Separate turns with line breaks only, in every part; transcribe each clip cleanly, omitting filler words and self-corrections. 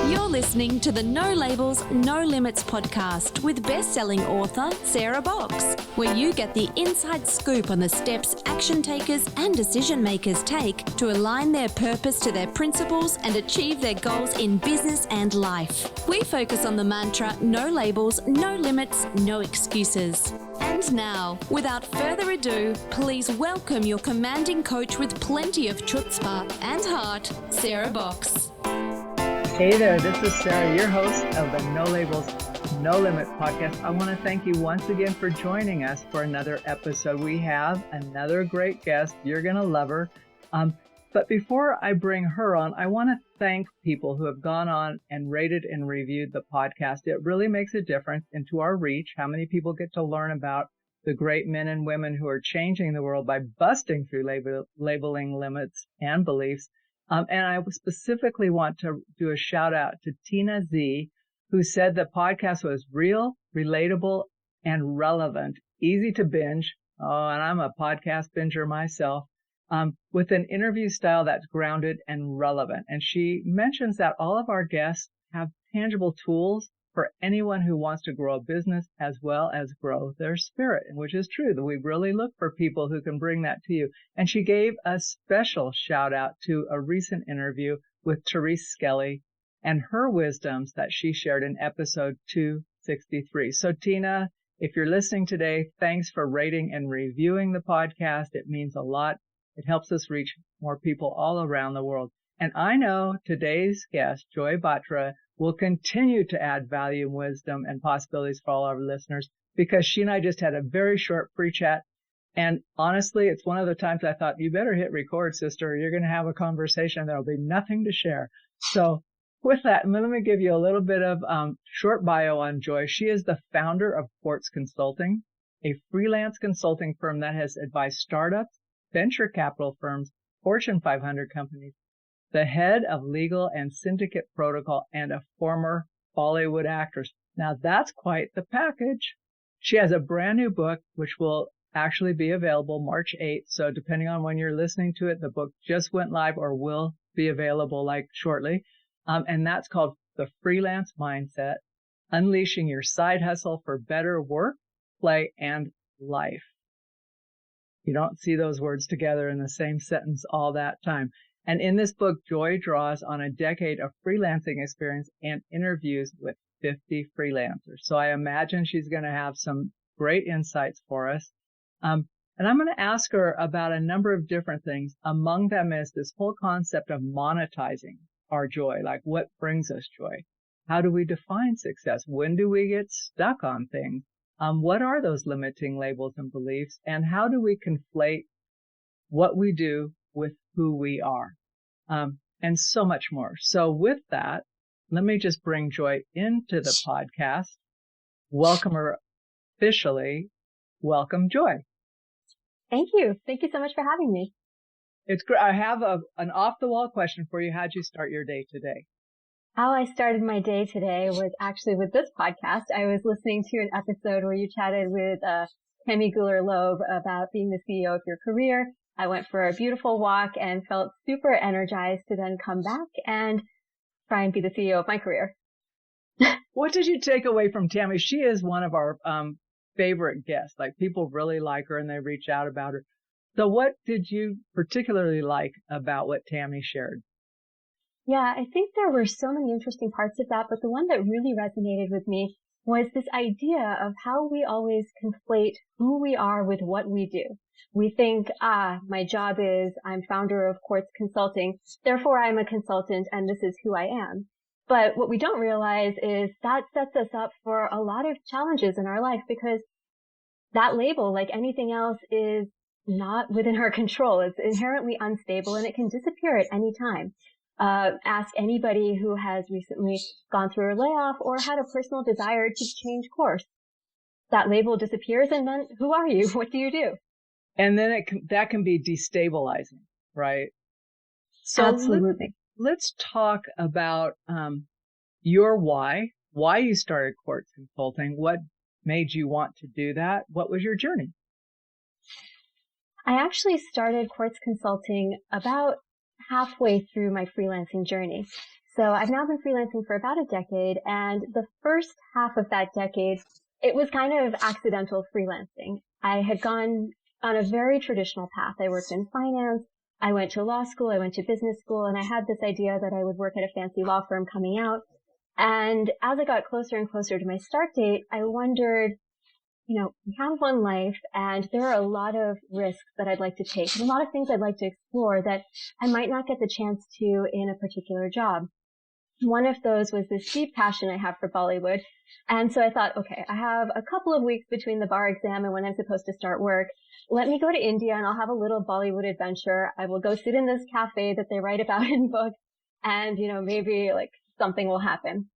You're listening to the No Labels, No Limits podcast with best-selling author Sarah Box, where you get the inside scoop on the steps action takers and decision makers take to align their purpose to their principles and achieve their goals in business and life. We focus on the mantra, no labels, no limits, no excuses. And now, without further ado, please welcome your commanding coach with plenty of chutzpah and heart, Sarah Box.
Hey there, this is Sarah, your host of the No Labels, No Limits podcast. I want to thank you once again for joining us for another episode. We have another great guest. You're going to love her. But before I bring her on, I want to thank people who have gone on and rated and reviewed the podcast. It really makes a difference into our reach, how many people get to learn about the great men and women who are changing the world by busting through labeling limits and beliefs. And I specifically want to do a shout out to Tina Z, who said the podcast was real, relatable, and relevant, easy to binge. Oh, and I'm a podcast binger myself, with an interview style that's grounded and relevant. And she mentions that all of our guests have tangible tools for anyone who wants to grow a business as well as grow their spirit, which is true, that we really look for people who can bring that to you. And she gave a special shout out to a recent interview with Therese Skelly and her wisdoms that she shared in episode 263. So Tina, if you're listening today, thanks for rating and reviewing the podcast. It means a lot. It helps us reach more people all around the world. And I know today's guest, Joy Batra, will continue to add value, wisdom, and possibilities for all our listeners, because she and I just had a very short pre-chat. And honestly, it's one of the times I thought, you better hit record, sister. You're going to have a conversation. There'll be nothing to share. So with that, let me give you a little bit of short bio on Joy. She is the founder of Quartz Consulting, a freelance consulting firm that has advised startups, venture capital firms, Fortune 500 companies, the head of legal and Syndicate Protocol, and a former Bollywood actress. Now that's quite the package. She has a brand new book, which will actually be available March 8th. So depending on when you're listening to it, the book just went live or will be available shortly. And that's called The Freelance Mindset, Unleashing Your Side Hustle for Better Work, Play, and Life. You don't see those words together in the same sentence all that time. And in this book, Joy draws on a decade of freelancing experience and interviews with 50 freelancers. So I imagine she's going to have some great insights for us. And I'm going to ask her about a number of different things. Among them is this whole concept of monetizing our joy. Like, what brings us joy? How do we define success? When do we get stuck on things? What are those limiting labels and beliefs? And how do we conflate what we do with who we are, and so much more. So with that, let me just bring Joy into the podcast. Welcome her officially. Welcome, Joy.
Thank you. Thank you so much for having me.
It's great. I have an off-the-wall question for you. How'd you start your day today?
How I started my day today was actually with this podcast. I was listening to an episode where you chatted with Tammy Guler-Loeb about being the CEO of your career. I went for a beautiful walk and felt super energized to then come back and try and be the CEO of my career.
What did you take away from Tammy? She is one of our favorite guests. Like, people really like her and they reach out about her. So what did you particularly like about what Tammy shared?
Yeah, I think there were so many interesting parts of that, but the one that really resonated with me was this idea of how we always conflate who we are with what we do. We think, my job is I'm founder of Quartz Consulting, therefore I'm a consultant and this is who I am. But what we don't realize is that sets us up for a lot of challenges in our life, because that label, like anything else, is not within our control. It's inherently unstable and it can disappear at any time. Ask anybody who has recently gone through a layoff or had a personal desire to change course. That label disappears, and then who are you? What do you do?
And then that can be destabilizing, right? So
absolutely.
Let's talk about your why you started Quartz Consulting. What made you want to do that? What was your journey?
I actually started Quartz Consulting about halfway through my freelancing journey. So I've now been freelancing for about a decade, and the first half of that decade, it was kind of accidental freelancing. I had gone on a very traditional path. I worked in finance. I went to law school. I went to business school, and I had this idea that I would work at a fancy law firm coming out. And as I got closer and closer to my start date, I wondered, we have one life, and there are a lot of risks that I'd like to take and a lot of things I'd like to explore that I might not get the chance to in a particular job. One of those was this deep passion I have for Bollywood. And so I thought, okay, I have a couple of weeks between the bar exam and when I'm supposed to start work. Let me go to India and I'll have a little Bollywood adventure. I will go sit in this cafe that they write about in books, and, maybe like something will happen.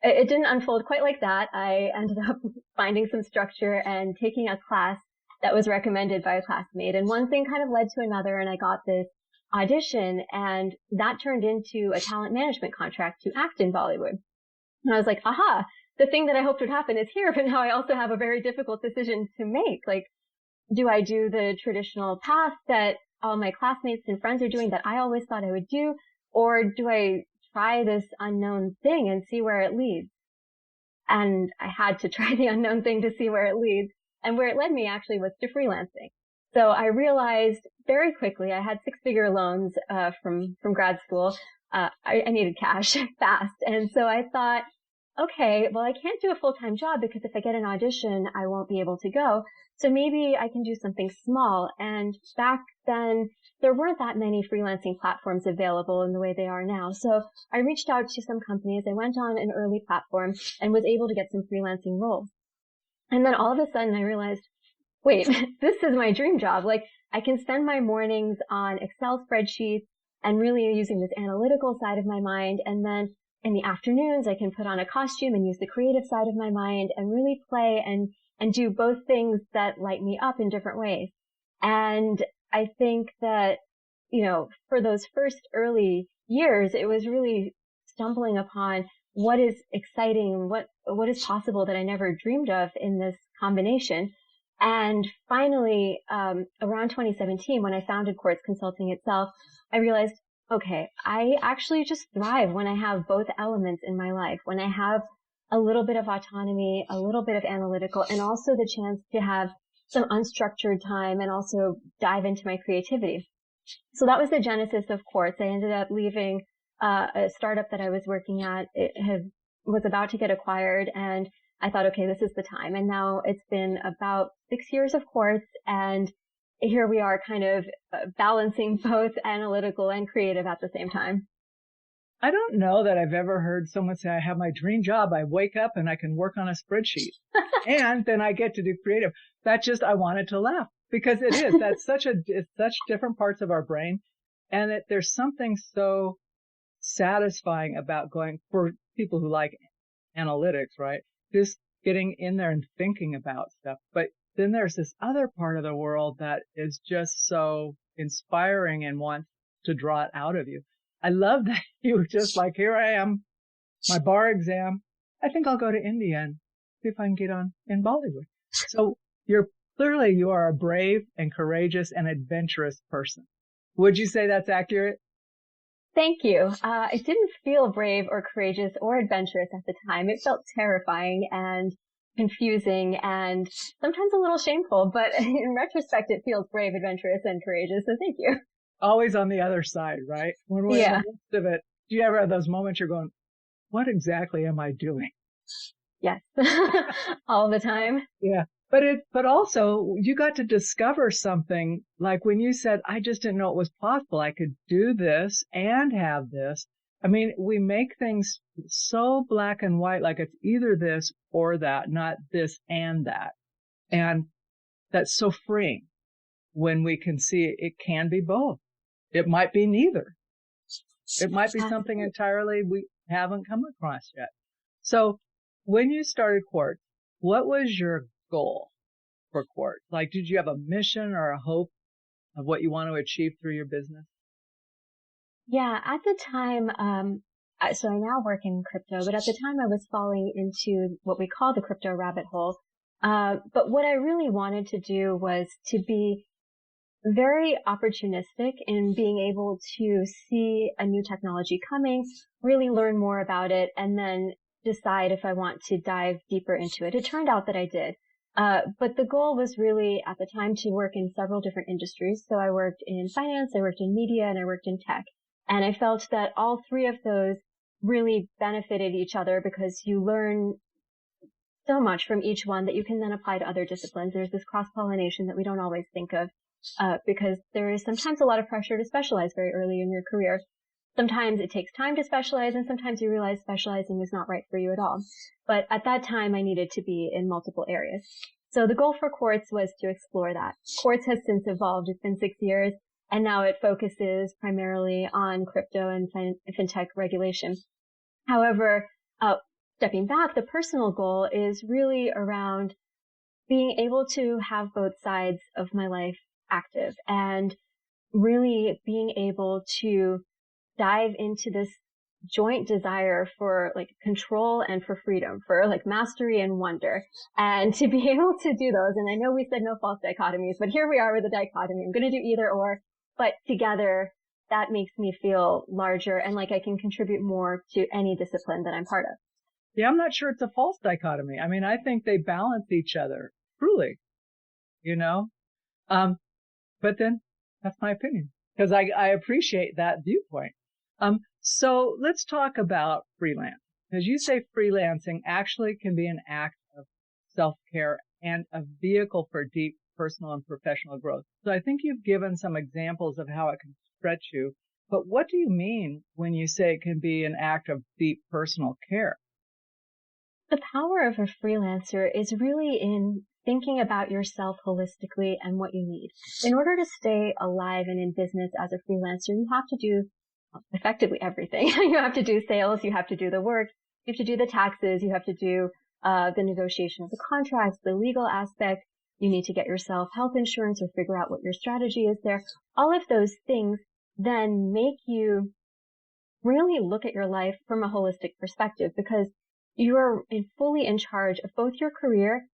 It didn't unfold quite like that. I ended up finding some structure and taking a class that was recommended by a classmate. And one thing kind of led to another, and I got this audition, and that turned into a talent management contract to act in Bollywood. And I was like, aha, the thing that I hoped would happen is here, but now I also have a very difficult decision to make. Like, do I do the traditional path that all my classmates and friends are doing that I always thought I would do, or do I try this unknown thing and see where it leads? And I had to try the unknown thing to see where it leads. And where it led me actually was to freelancing. So I realized very quickly I had 6-figure loans from grad school. I needed cash fast. And so I thought, okay, well, I can't do a full-time job because if I get an audition, I won't be able to go. So maybe I can do something small. And back then, there weren't that many freelancing platforms available in the way they are now. So I reached out to some companies. I went on an early platform and was able to get some freelancing roles. And then all of a sudden I realized, wait, this is my dream job. Like, I can spend my mornings on Excel spreadsheets and really using this analytical side of my mind. And then in the afternoons, I can put on a costume and use the creative side of my mind and really play and do both things that light me up in different ways. And I think that, for those first early years, it was really stumbling upon what is exciting, what is possible that I never dreamed of in this combination. And finally, around 2017, when I founded Quartz Consulting itself, I realized, okay, I actually just thrive when I have both elements in my life, when I have a little bit of autonomy, a little bit of analytical, and also the chance to have some unstructured time and also dive into my creativity. So that was the genesis of Quartz. I ended up leaving a startup that I was working at. It was about to get acquired, and I thought, okay, this is the time. And now it's been about 6 years of Quartz, and here we are kind of balancing both analytical and creative at the same time.
I don't know that I've ever heard someone say, I have my dream job. I wake up and I can work on a spreadsheet and then I get to do creative. I wanted to laugh because it is. It's such different parts of our brain. And there's something so satisfying about going for people who like analytics, right? Just getting in there and thinking about stuff. But then there's this other part of the world that is just so inspiring and wants to draw it out of you. I love that you were just like, here I am, my bar exam. I think I'll go to India and see if I can get on in Bollywood. So you are a brave and courageous and adventurous person. Would you say that's accurate?
Thank you. It didn't feel brave or courageous or adventurous at the time. It felt terrifying and confusing and sometimes a little shameful, but in retrospect, it feels brave, adventurous, and courageous. So thank you.
Always on the other side, right? When we're in the midst of it, do you ever have those moments you're going, what exactly am I doing?
Yes. All the time.
Yeah. But also you got to discover something like when you said, I just didn't know it was possible. I could do this and have this. I mean, we make things so black and white, like it's either this or that, not this and that. And that's so freeing when we can see it can be both. It might be neither. It might be something entirely we haven't come across yet. So when you started Quartz, what was your goal for Quartz? Like, did you have a mission or a hope of what you want to achieve through your business?
Yeah, at the time, so I now work in crypto, but at the time I was falling into what we call the crypto rabbit hole. But what I really wanted to do was to be very opportunistic in being able to see a new technology coming, really learn more about it, and then decide if I want to dive deeper into it. It turned out that I did. But the goal was really at the time to work in several different industries. So I worked in finance, I worked in media, and I worked in tech. And I felt that all three of those really benefited each other because you learn so much from each one that you can then apply to other disciplines. There's this cross-pollination that we don't always think of, because there is sometimes a lot of pressure to specialize very early in your career. Sometimes it takes time to specialize, and sometimes you realize specializing is not right for you at all. But at that time, I needed to be in multiple areas. So the goal for Quartz was to explore that. Quartz has since evolved. It's been 6 years, and now it focuses primarily on crypto and fintech regulation. However, stepping back, the personal goal is really around being able to have both sides of my life active and really being able to dive into this joint desire for like control and for freedom, for like mastery and wonder, and to be able to do those. And I know we said no false dichotomies, but here we are with a dichotomy. I'm going to do either or, but together that makes me feel larger and like I can contribute more to any discipline that I'm part of.
Yeah, I'm not sure it's a false dichotomy. I mean, I think they balance each other, truly, you know? But then that's my opinion because I appreciate that viewpoint. So let's talk about freelance, because you say freelancing actually can be an act of self-care and a vehicle for deep personal and professional growth. So I think you've given some examples of how it can stretch you, but what do you mean when you say it can be an act of deep personal care?
The power of a freelancer is really in thinking about yourself holistically and what you need. In order to stay alive and in business as a freelancer, you have to do effectively everything. You have to do sales, you have to do the work, you have to do the taxes, you have to do the negotiation of the contracts, the legal aspect. You need to get yourself health insurance or figure out what your strategy is there. All of those things then make you really look at your life from a holistic perspective because you're fully in charge of both your career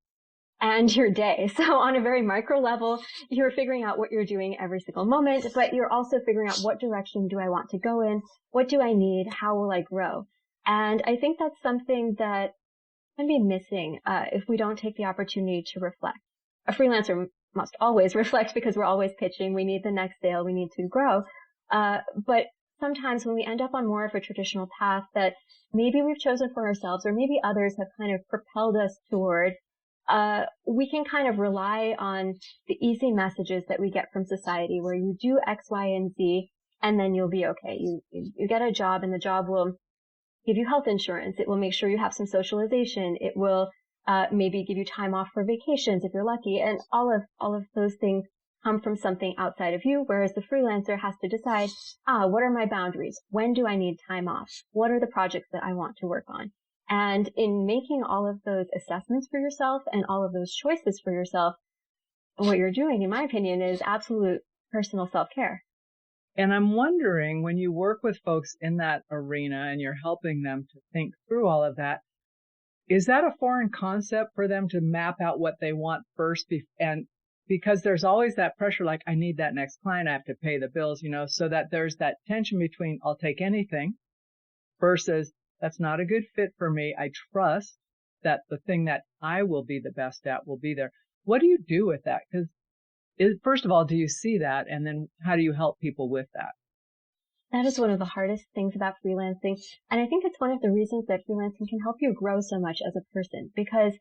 and your day. So on a very micro level, you're figuring out what you're doing every single moment, but you're also figuring out what direction do I want to go in? What do I need? How will I grow? And I think that's something that can be missing if we don't take the opportunity to reflect. A freelancer must always reflect because we're always pitching. We need the next sale. We need to grow. But sometimes when we end up on more of a traditional path that maybe we've chosen for ourselves or maybe others have kind of propelled us toward, we can kind of rely on the easy messages that we get from society where you do X, Y, and Z, and then you'll be okay. You get a job and the job will give you health insurance. It will make sure you have some socialization. It will, maybe give you time off for vacations if you're lucky. And all of those things come from something outside of you. Whereas the freelancer has to decide, what are my boundaries? When do I need time off? What are the projects that I want to work on? And in making all of those assessments for yourself and all of those choices for yourself, what you're doing, in my opinion, is absolute personal self-care.
And I'm wondering, when you work with folks in that arena and you're helping them to think through all of that, is that a foreign concept for them to map out what they want first? And because there's always that pressure, like, I need that next client, I have to pay the bills, so that there's that tension between I'll take anything versus that's not a good fit for me. I trust that the thing that I will be the best at will be there. What do you do with that? Because first of all, do you see that? And then how do you help people with that?
That is one of the hardest things about freelancing. And I think it's one of the reasons that freelancing can help you grow so much as a person, because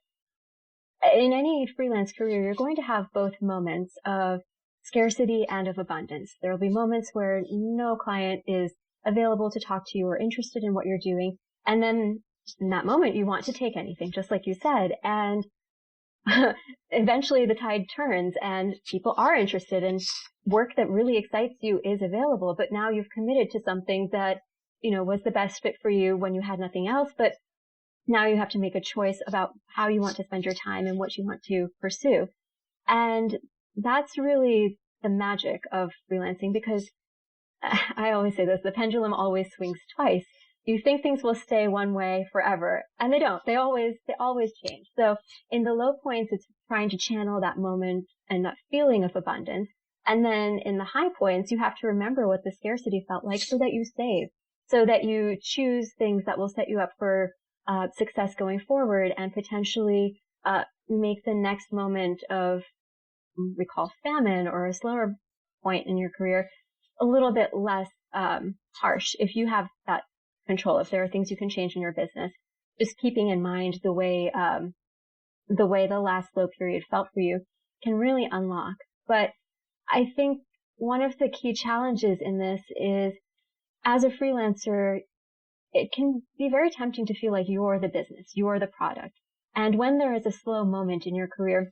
in any freelance career, you're going to have both moments of scarcity and of abundance. There will be moments where no client is available to talk to you or interested in what you're doing. And then in that moment, you want to take anything, just like you said. And eventually the tide turns and people are interested in work that really excites you is available. But now you've committed to something that, was the best fit for you when you had nothing else. But now you have to make a choice about how you want to spend your time and what you want to pursue. And that's really the magic of freelancing, because I always say this, the pendulum always swings twice. You think things will stay one way forever, and they don't. They always change. So in the low points, it's trying to channel that moment and that feeling of abundance. And then in the high points, you have to remember what the scarcity felt like so that you save, so that you choose things that will set you up for success going forward and potentially make the next moment of, we call famine or a slower point in your career, a little bit less harsh if you have that control, if there are things you can change in your business. Just keeping in mind the way the last slow period felt for you can really unlock. But I think one of the key challenges in this is, as a freelancer, it can be very tempting to feel like you're the business, you're the product. And when there is a slow moment in your career,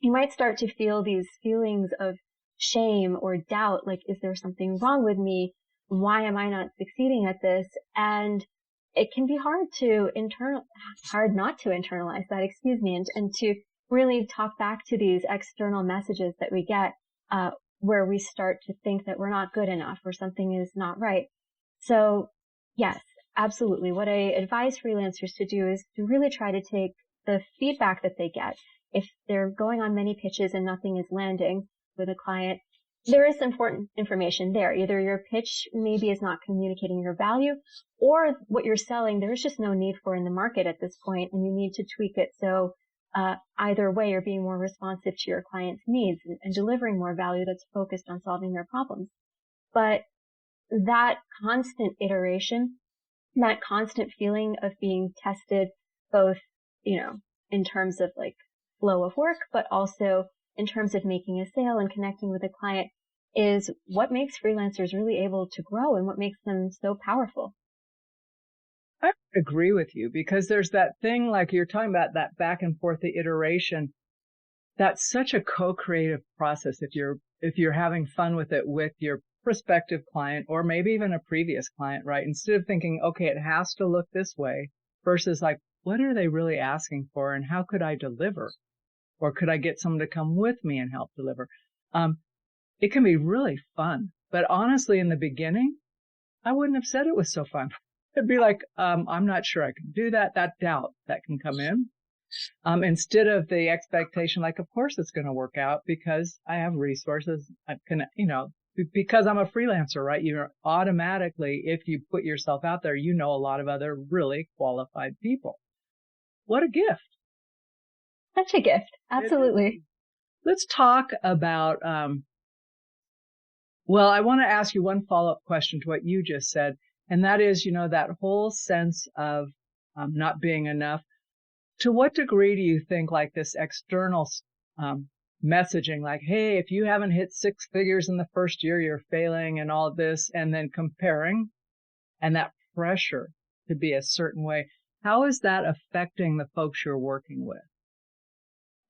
you might start to feel these feelings of shame or doubt, like, is there something wrong with me? Why am I not succeeding at this? And it can be hard not to internalize that, and to really talk back to these external messages that we get, where we start to think that we're not good enough or something is not right. So yes, absolutely. What I advise freelancers to do is to really try to take the feedback that they get. If they're going on many pitches and nothing is landing with a client, there is important information there. Either your pitch maybe is not communicating your value, or what you're selling, there's just no need for in the market at this point, and you need to tweak it. So either way, you're being more responsive to your client's needs and delivering more value that's focused on solving their problems. But that constant iteration, that constant feeling of being tested, both, in terms of like flow of work, but also in terms of making a sale and connecting with a client, is what makes freelancers really able to grow and what makes them so powerful.
I agree with you, because there's that thing, like you're talking about, that back and forth, the iteration. That's such a co-creative process. If you're having fun with it with your prospective client, or maybe even a previous client, right? Instead of thinking, okay, it has to look this way, versus like, what are they really asking for and how could I deliver? Or could I get someone to come with me and help deliver? It can be really fun. But honestly, in the beginning, I wouldn't have said it was so fun. It'd be like, I'm not sure I can do that. That doubt that can come in. Instead of the expectation, like, of course it's going to work out because I have resources. I can, because I'm a freelancer, right? You're automatically, if you put yourself out there, a lot of other really qualified people. What a gift.
Such a gift. Absolutely.
Let's talk about, I want to ask you one follow-up question to what you just said. And that is, that whole sense of not being enough. To what degree do you think like this external messaging, like, hey, if you haven't hit 6 figures in the first year, you're failing and all this, and then comparing and that pressure to be a certain way, how is that affecting the folks you're working with?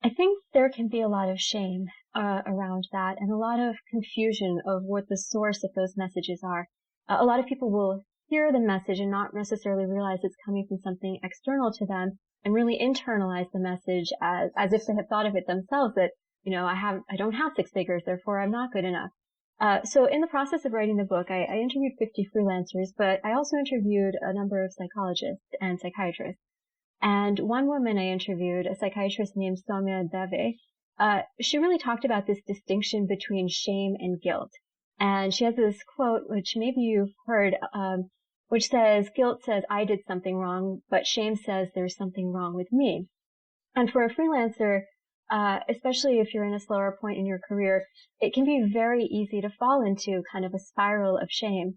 I think there can be a lot of shame around that and a lot of confusion of what the source of those messages are. A lot of people will hear the message and not necessarily realize it's coming from something external to them, and really internalize the message as if they have thought of it themselves, that, I don't have 6 figures, therefore I'm not good enough. So in the process of writing the book, I interviewed 50 freelancers, but I also interviewed a number of psychologists and psychiatrists. And one woman I interviewed, a psychiatrist named Soumya Dave, she really talked about this distinction between shame and guilt. And she has this quote, which maybe you've heard, which says, guilt says I did something wrong, but shame says there's something wrong with me. And for a freelancer, especially if you're in a slower point in your career, it can be very easy to fall into kind of a spiral of shame.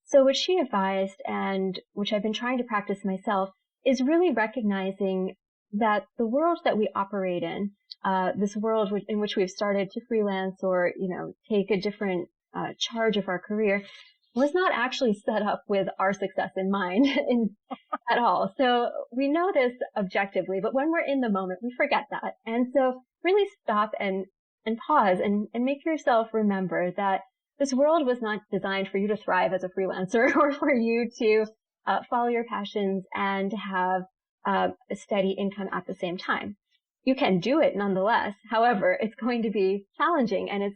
So what she advised, and which I've been trying to practice myself, is really recognizing that the world that we operate in, this world in which we've started to freelance or, take a different charge of our career, was not actually set up with our success in mind at all. So we know this objectively, but when we're in the moment, we forget that. And so really stop and pause and make yourself remember that this world was not designed for you to thrive as a freelancer or for you to follow your passions and have a steady income at the same time. You can do it nonetheless. However, it's going to be challenging, and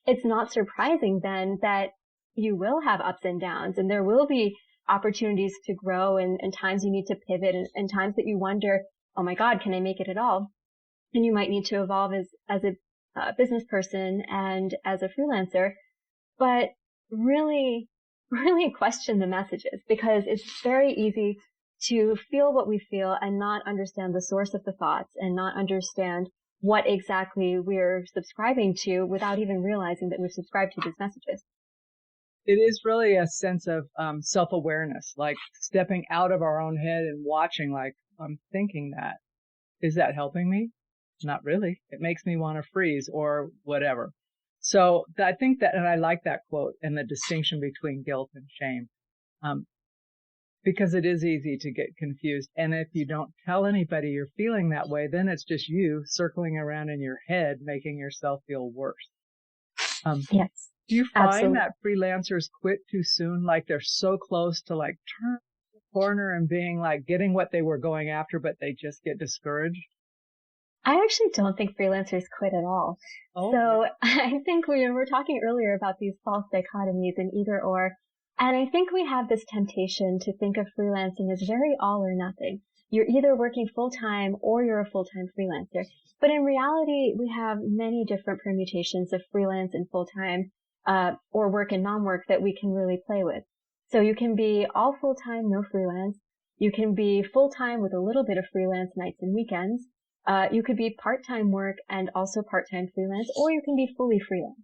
it's not surprising then that you will have ups and downs, and there will be opportunities to grow and times you need to pivot and times that you wonder, oh my God, can I make it at all? And you might need to evolve as a business person and as a freelancer, but really, really question the messages, because it's very easy to feel what we feel and not understand the source of the thoughts and not understand what exactly we're subscribing to without even realizing that we've subscribed to these messages.
It is really a sense of self-awareness, like stepping out of our own head and watching, like, I'm thinking that. Is that helping me? Not really. It makes me want to freeze or whatever. So I think that, and I like that quote and the distinction between guilt and shame, because it is easy to get confused. And if you don't tell anybody you're feeling that way, then it's just you circling around in your head, making yourself feel worse.
Yes.
Do you find
absolutely.
that freelancers quit too soon? Like they're so close to like turn the corner and being like getting what they were going after, but they just get discouraged?
I actually don't think freelancers quit at all.
Oh,
So I think we were talking earlier about these false dichotomies in either or. And I think we have this temptation to think of freelancing as very all or nothing. You're either working full-time or you're a full-time freelancer. But in reality, we have many different permutations of freelance and full-time, or work and non-work that we can really play with. So you can be all full-time, no freelance. You can be full-time with a little bit of freelance nights and weekends. You could be part-time work and also part-time freelance, or you can be fully freelance.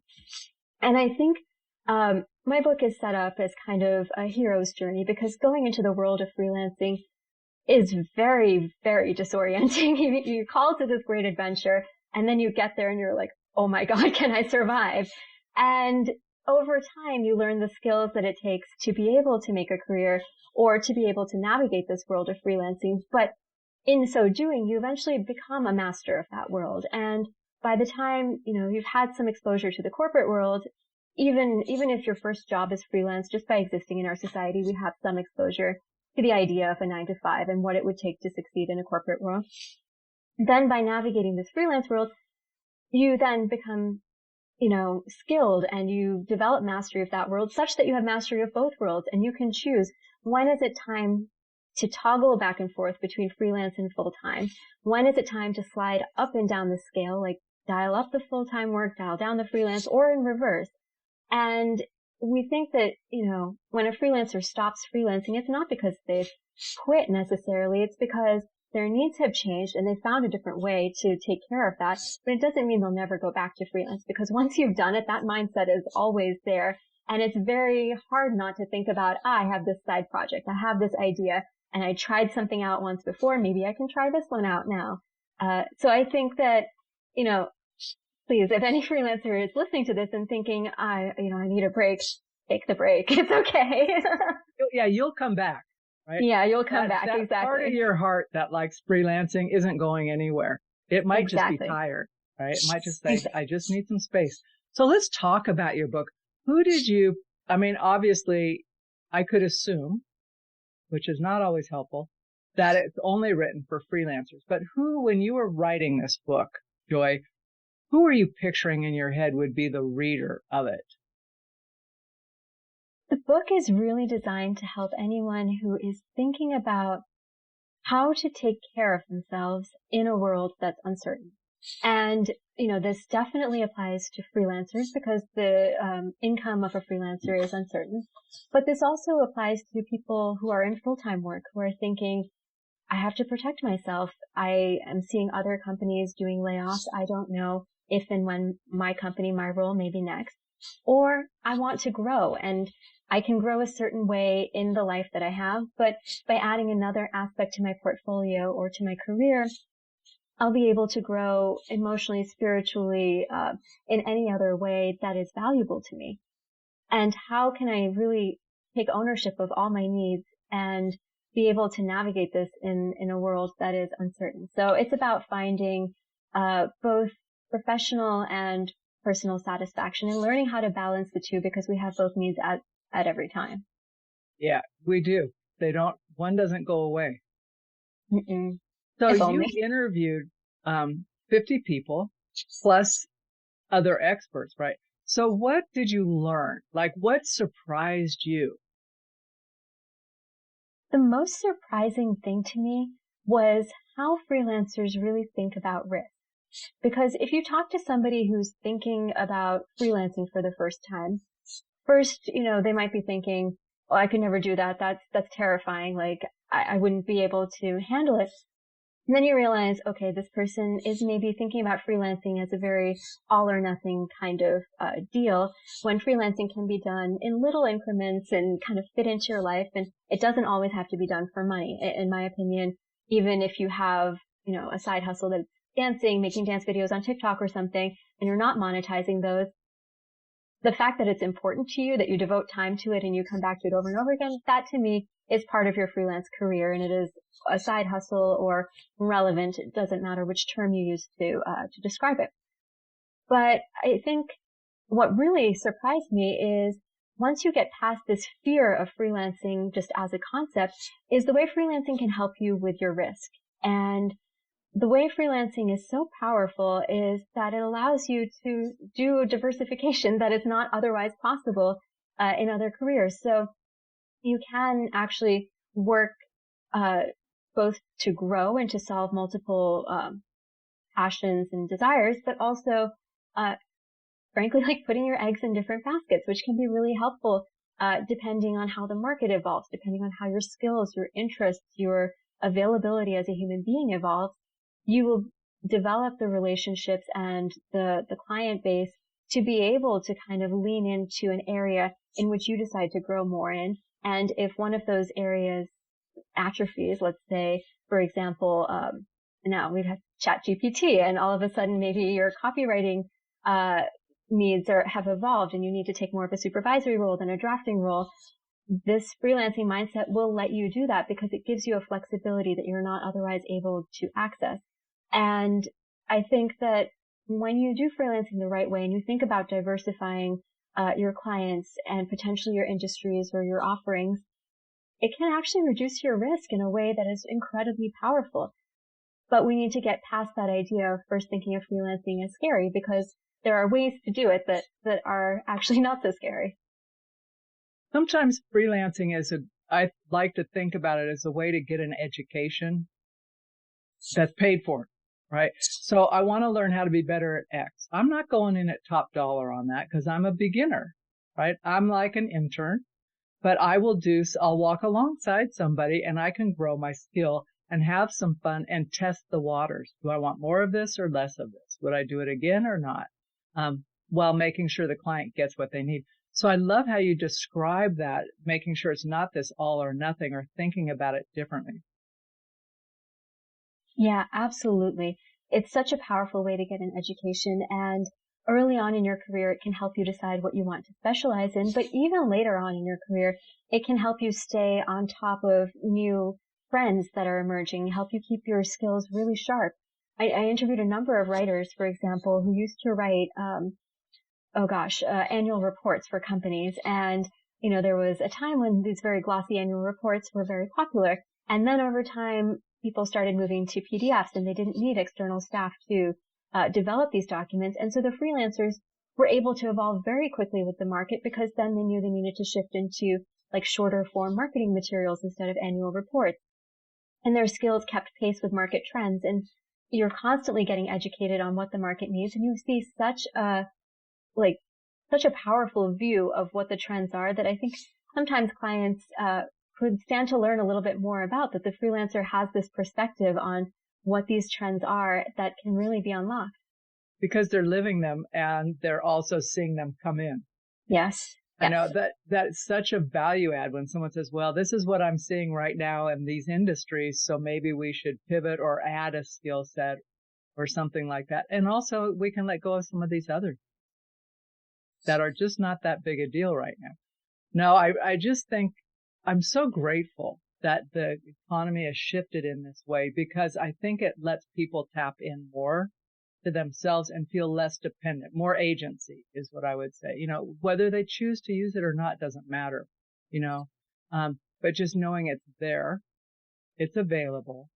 And I think my book is set up as kind of a hero's journey, because going into the world of freelancing is very, very disorienting. You call to this great adventure, and then you get there and you're like, oh my God, can I survive? And over time, you learn the skills that it takes to be able to make a career or to be able to navigate this world of freelancing. But in so doing, you eventually become a master of that world. And by the time, you've had some exposure to the corporate world, even if your first job is freelance, just by existing in our society, we have some exposure to the idea of a 9-to-5 and what it would take to succeed in a corporate world. Then by navigating this freelance world, you then become, skilled, and you develop mastery of that world such that you have mastery of both worlds, and you can choose when is it time to toggle back and forth between freelance and full-time. When is it time to slide up and down the scale, like dial up the full-time work, dial down the freelance, or in reverse. And we think that, when a freelancer stops freelancing, it's not because they've quit necessarily. It's because their needs have changed and they found a different way to take care of that. But it doesn't mean they'll never go back to freelance, because once you've done it, that mindset is always there. And it's very hard not to think about, I have this side project, I have this idea, and I tried something out once before. Maybe I can try this one out now. So I think that, please, if any freelancer is listening to this and thinking, I need a break, take the break. It's okay.
Yeah, you'll come back, right?
Yeah, you'll come back.
That
Exactly.
part of your heart that likes freelancing isn't going anywhere. It might just be tired, right? It might just say, I just need some space. So let's talk about your book. Obviously, I could assume, which is not always helpful, that it's only written for freelancers. But when you were writing this book, Joy, who were you picturing in your head would be the reader of it?
The book is really designed to help anyone who is thinking about how to take care of themselves in a world that's uncertain. And, this definitely applies to freelancers because the income of a freelancer is uncertain. But this also applies to people who are in full-time work, who are thinking, I have to protect myself. I am seeing other companies doing layoffs. I don't know if and when my company, my role may be next. Or I want to grow, and I can grow a certain way in the life that I have, but by adding another aspect to my portfolio or to my career, I'll be able to grow emotionally, spiritually, in any other way that is valuable to me. And how can I really take ownership of all my needs and be able to navigate this in a world that is uncertain? So it's about finding both professional and personal satisfaction and learning how to balance the two, because we have both needs at every time.
Yeah, we do. One doesn't go away.
Mm-mm.
So you interviewed 50 people plus other experts, right? So what did you learn? Like, what surprised you?
The most surprising thing to me was how freelancers really think about risk. Because if you talk to somebody who's thinking about freelancing for the first time, first, they might be thinking, oh, I could never do that. That's terrifying. Like, I wouldn't be able to handle it. And then you realize, okay, this person is maybe thinking about freelancing as a very all or nothing kind of deal, when freelancing can be done in little increments and kind of fit into your life. And it doesn't always have to be done for money. In my opinion, even if you have, a side hustle that's dancing, making dance videos on TikTok or something, and you're not monetizing those, the fact that it's important to you, that you devote time to it and you come back to it over and over again, that to me is part of your freelance career, and it is a side hustle or relevant. It doesn't matter which term you use to describe it. But I think what really surprised me is once you get past this fear of freelancing just as a concept, is the way freelancing can help you with your risk. And the way freelancing is so powerful is that it allows you to do diversification that is not otherwise possible in other careers. So you can actually work both to grow and to solve multiple passions and desires, but also, frankly, like putting your eggs in different baskets, which can be really helpful depending on how the market evolves, depending on how your skills, your interests, your availability as a human being evolves. You will develop the relationships and the client base to be able to kind of lean into an area in which you decide to grow more in. And if one of those areas atrophies, let's say, for example, now we have ChatGPT, and all of a sudden maybe your copywriting needs have evolved and you need to take more of a supervisory role than a drafting role. This freelancing mindset will let you do that because it gives you a flexibility that you're not otherwise able to access. And I think that when you do freelancing the right way and you think about diversifying your clients and potentially your industries or your offerings, it can actually reduce your risk in a way that is incredibly powerful. But we need to get past that idea of first thinking of freelancing as scary, because there are ways to do it that are actually not so scary.
Sometimes freelancing I like to think about it as a way to get an education that's paid for, right? So I want to learn how to be better at X. I'm not going in at top dollar on that because I'm a beginner, right? I'm like an intern, but I'll walk alongside somebody and I can grow my skill and have some fun and test the waters. Do I want more of this or less of this? Would I do it again or not? While making sure the client gets what they need. So I love how you describe that, making sure it's not this all or nothing, or thinking about it differently.
Yeah, absolutely. It's such a powerful way to get an education, and early on in your career, it can help you decide what you want to specialize in. But even later on in your career, it can help you stay on top of new trends that are emerging, help you keep your skills really sharp. I interviewed a number of writers, for example, who used to write, annual reports for companies. And, there was a time when these very glossy annual reports were very popular. And then over time, people started moving to PDFs and they didn't need external staff to develop these documents. And so the freelancers were able to evolve very quickly with the market, because then they knew they needed to shift into like shorter form marketing materials instead of annual reports. And their skills kept pace with market trends. And you're constantly getting educated on what the market needs. And you see such a powerful view of what the trends are that I think sometimes clients could stand to learn a little bit more about, that the freelancer has this perspective on what these trends are that can really be unlocked.
Because they're living them and they're also seeing them come in.
Yes.
I know that's such a value add when someone says, well, this is what I'm seeing right now in these industries, so maybe we should pivot or add a skill set or something like that. And also we can let go of some of these others that are just not that big a deal right now. No, I just think I'm so grateful that the economy has shifted in this way, because I think it lets people tap in more to themselves and feel less dependent. More agency is what I would say. Whether they choose to use it or not doesn't matter, but just knowing it's there, it's available,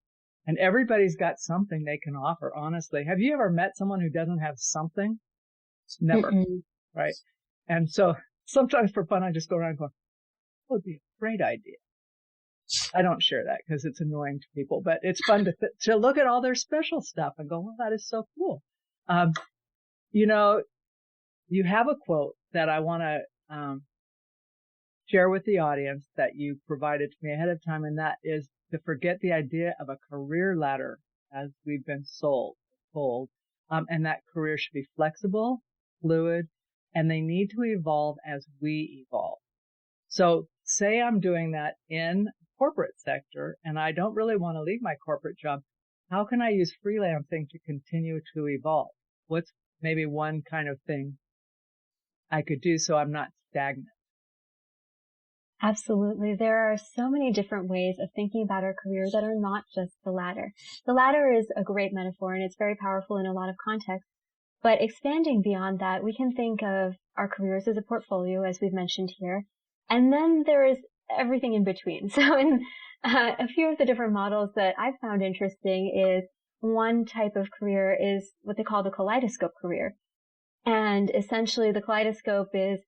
and everybody's got something they can offer. Honestly, have you ever met someone who doesn't have something? Never. Mm-mm. Right. And so sometimes for fun, I just go around going, that would be a great idea. I don't share that because it's annoying to people, but it's fun to look at all their special stuff and go, well, that is so cool. You know, you have a quote that I want to share with the audience that you provided to me ahead of time, and that is to forget the idea of a career ladder as we've been told, and that career should be flexible, fluid, and they need to evolve as we evolve. So say I'm doing that in corporate sector and I don't really want to leave my corporate job. How can I use freelancing to continue to evolve? What's maybe one kind of thing I could do so I'm not stagnant?
Absolutely. There are so many different ways of thinking about our career that are not just the ladder. The ladder is a great metaphor and it's very powerful in a lot of contexts. But expanding beyond that, we can think of our careers as a portfolio, as we've mentioned here. And then there is everything in between. So in a few of the different models that I've found interesting is one type of career is what they call the kaleidoscope career. And essentially the kaleidoscope is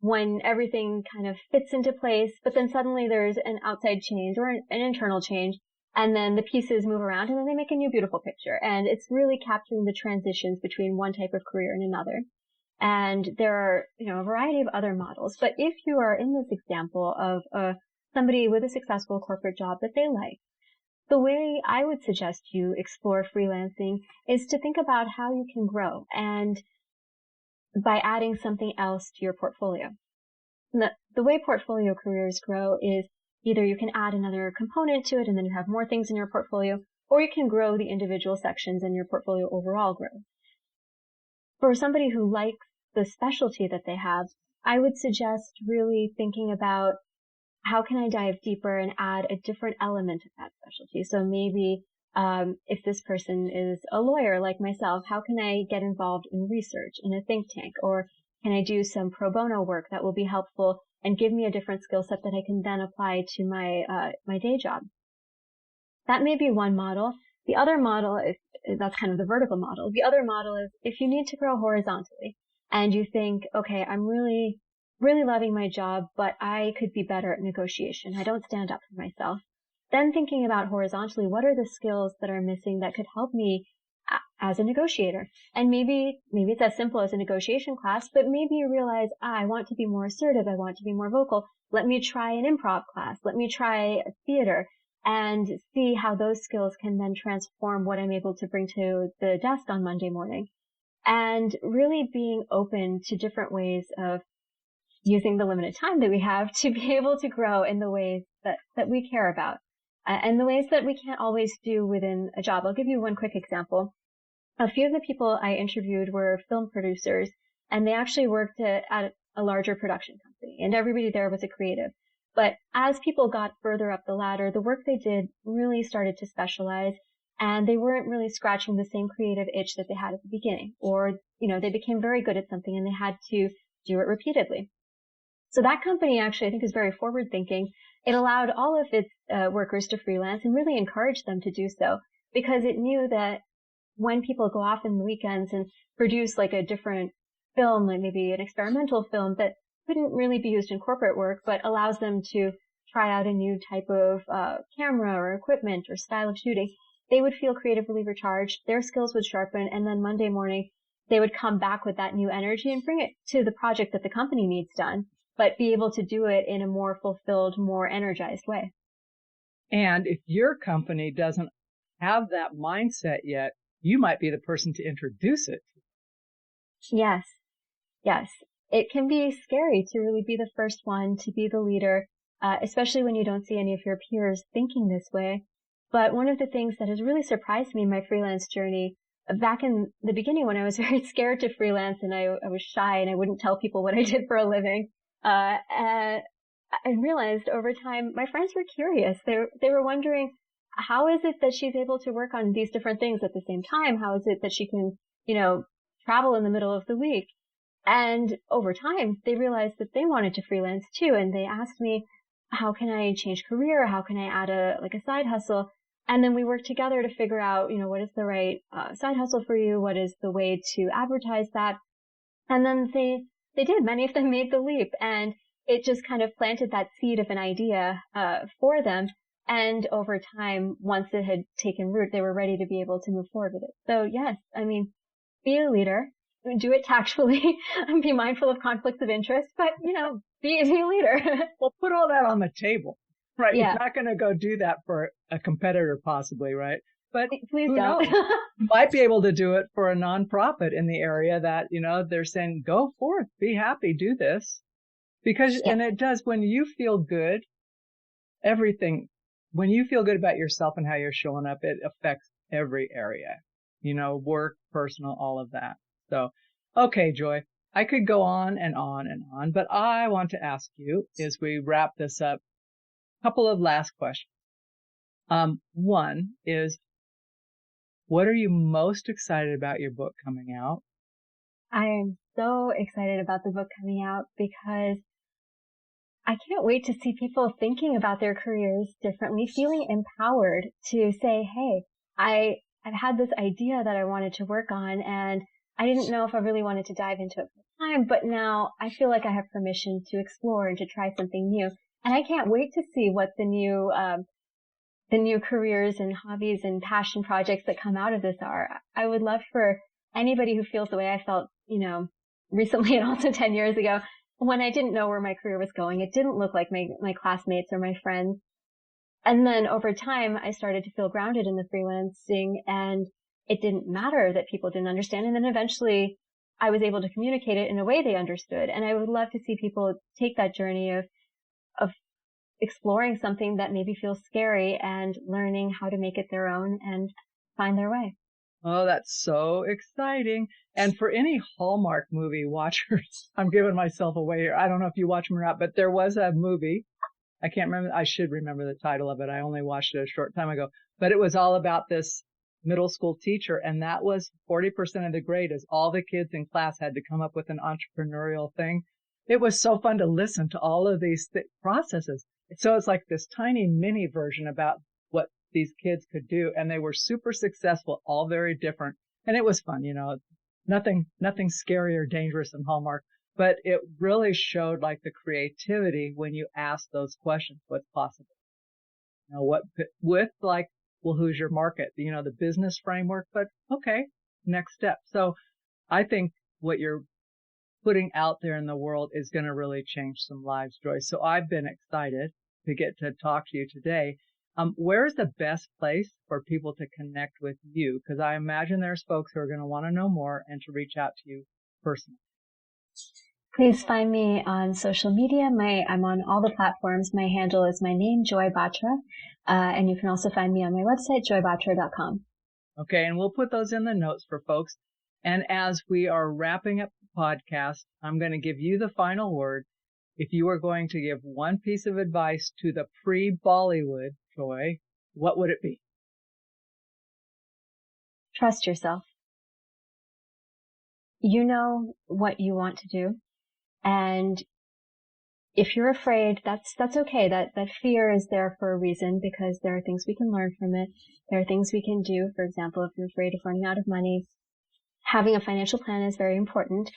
when everything kind of fits into place, but then suddenly there's an outside change or an internal change, and then the pieces move around and then they make a new beautiful picture. And it's really capturing the transitions between one type of career and another. And there are, a variety of other models. But if you are in this example of somebody with a successful corporate job that they like, the way I would suggest you explore freelancing is to think about how you can grow and by adding something else to your portfolio. The way portfolio careers grow is either you can add another component to it and then you have more things in your portfolio, or you can grow the individual sections and your portfolio overall grows. For somebody who likes the specialty that they have, I would suggest really thinking about how can I dive deeper and add a different element of that specialty. So maybe if this person is a lawyer like myself, how can I get involved in research in a think tank? Or can I do some pro bono work that will be helpful and give me a different skill set that I can then apply to my day job? That may be one model. The other model, that's kind of the vertical model. The other model is if you need to grow horizontally and you think, okay, I'm really, really loving my job, but I could be better at negotiation. I don't stand up for myself. Then thinking about horizontally, what are the skills that are missing that could help me as a negotiator? And maybe it's as simple as a negotiation class, but maybe you realize, I want to be more assertive. I want to be more vocal. Let me try an improv class. Let me try theater and see how those skills can then transform what I'm able to bring to the desk on Monday morning. And really being open to different ways of using the limited time that we have to be able to grow in the ways that we care about. And the ways that we can't always do within a job. I'll give you one quick example. A few of the people I interviewed were film producers, and they actually worked at a larger production company, and everybody there was a creative. But as people got further up the ladder, the work they did really started to specialize, and they weren't really scratching the same creative itch that they had at the beginning. Or, they became very good at something and they had to do it repeatedly. So that company actually, I think, is very forward thinking. It allowed all of its workers to freelance and really encouraged them to do so because it knew that when people go off in the weekends and produce like a different film, like maybe an experimental film that couldn't really be used in corporate work, but allows them to try out a new type of camera or equipment or style of shooting, they would feel creatively recharged, their skills would sharpen, and then Monday morning they would come back with that new energy and bring it to the project that the company needs done, but be able to do it in a more fulfilled, more energized way.
And if your company doesn't have that mindset yet, you might be the person to introduce it.
Yes. It can be scary to really be the first one, to be the leader, especially when you don't see any of your peers thinking this way. But one of the things that has really surprised me in my freelance journey, back in the beginning when I was very scared to freelance and I was shy and I wouldn't tell people what I did for a living, I realized over time my friends were curious. They were wondering, how is it that she's able to work on these different things at the same time? How is it that she can, travel in the middle of the week? And over time, they realized that they wanted to freelance too. And they asked me, how can I change career? How can I add a side hustle? And then we worked together to figure out, what is the right side hustle for you? What is the way to advertise that? And then they did. Many of them made the leap, and it just kind of planted that seed of an idea for them And over time, once it had taken root, they were ready to be able to move forward with it. So yes, I mean, be a leader, do it tactfully, and be mindful of conflicts of interest, but, be a leader.
Well, put all that on the table, right?
Yeah.
You're not going to go do that for a competitor possibly, right? But
Please
who
don't.
knows? You might be able to do it for a nonprofit in the area that, they're saying, go forth, be happy, do this. Because, and it does, when you feel good, when you feel good about yourself and how you're showing up, it affects every area, work, personal, all of that. So, okay, Joy, I could go on and on and on, but I want to ask you, as we wrap this up, a couple of last questions. One is, what are you most excited about your book coming out?
I am so excited about the book coming out because I can't wait to see people thinking about their careers differently, feeling empowered to say, hey, I've had this idea that I wanted to work on, and I didn't know if I really wanted to dive into it full time, but now I feel like I have permission to explore and to try something new. And I can't wait to see what the new careers and hobbies and passion projects that come out of this are. I would love for anybody who feels the way I felt, recently and also 10 years ago, when I didn't know where my career was going. It didn't look like my classmates or my friends. And then over time, I started to feel grounded in the freelancing, and it didn't matter that people didn't understand. And then eventually I was able to communicate it in a way they understood. And I would love to see people take that journey of exploring something that maybe feels scary and learning how to make it their own and find their way.
Oh, that's so exciting. And for any Hallmark movie watchers, I'm giving myself away here. I don't know if you watch them or not, but there was a movie. I can't remember. I should remember the title of it. I only watched it a short time ago, but it was all about this middle school teacher. And that was 40% of the grade, as all the kids in class had to come up with an entrepreneurial thing. It was so fun to listen to all of these processes. So it's like this tiny mini version about what these kids could do. And they were super successful, all very different. And it was fun, nothing scary or dangerous in Hallmark, but it really showed like the creativity when you ask those questions, what's possible. Who's your market? The business framework, but okay, next step. So I think what you're putting out there in the world is going to really change some lives, Joy. So I've been excited to get to talk to you today. Where's the best place for people to connect with you? Because I imagine there's folks who are going to want to know more and to reach out to you personally.
Please find me on social media. I'm on all the platforms. My handle is my name, Joy Batra. And you can also find me on my website, joybatra.com.
Okay. And we'll put those in the notes for folks. And as we are wrapping up the podcast, I'm going to give you the final word. If you were going to give one piece of advice to the pre-Bollywood Joy, what would it be?
Trust yourself. You know what you want to do. And if you're afraid, that's okay. That fear is there for a reason, because there are things we can learn from it. There are things we can do. For example, if you're afraid of running out of money, having a financial plan is very important.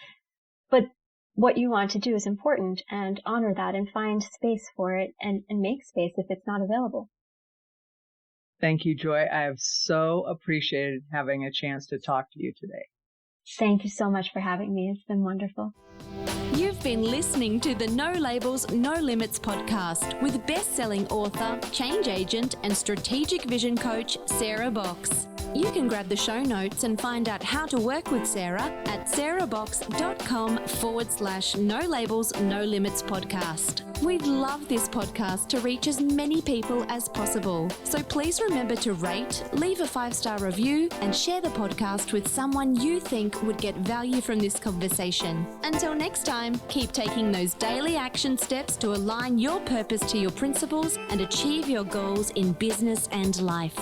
But what you want to do is important, and honor that and find space for it and make space if it's not available.
Thank you, Joy. I have so appreciated having a chance to talk to you today.
Thank you so much for having me. It's been wonderful.
You've been listening to the No Labels, No Limits podcast with best-selling author, change agent, and strategic vision coach, Sarah Box. You can grab the show notes and find out how to work with Sarah at sarahbox.com/No Labels, No Limits podcast. We'd love this podcast to reach as many people as possible. So please remember to rate, leave a 5-star review, and share the podcast with someone you think would get value from this conversation. Until next time, keep taking those daily action steps to align your purpose to your principles and achieve your goals in business and life.